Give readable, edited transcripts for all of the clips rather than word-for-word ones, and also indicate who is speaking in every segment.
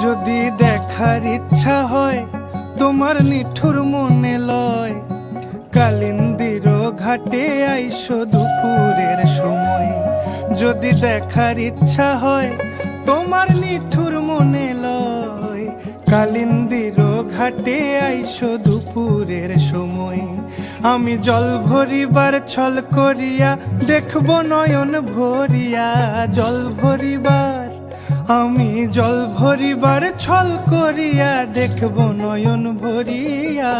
Speaker 1: যদি দেখার ইচ্ছা হয় তোমার নিঠুর মনে লয়, কালিন্দির ঘাটে আইসো দুপুরের সময়। যদি দেখার ইচ্ছা হয় তোমার নিঠুর মনে লয়, কালিন্দির ঘাটে আইসো দুপুরের সময়। আমি জল ভরিবার ছল করিয়া দেখব নয়ন ভরিয়া, জল ভরিবার আমি জল ভরিবার ছল করিয়া দেখব নয়ন ভরিয়া।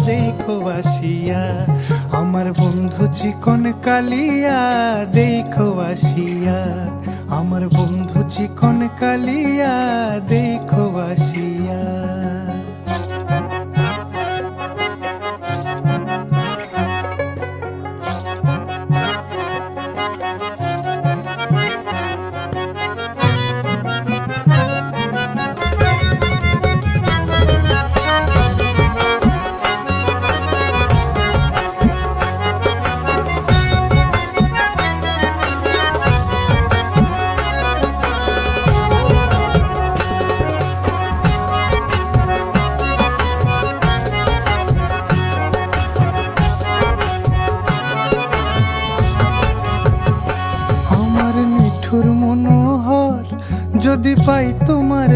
Speaker 1: দেখো আসিয়া আমার বন্ধু চিকন কালিয়া, দেখো আসিয়া আমার বন্ধু চিকন কালিয়া, দেখো আসিয়া। মনোহর যদি পাই তোমার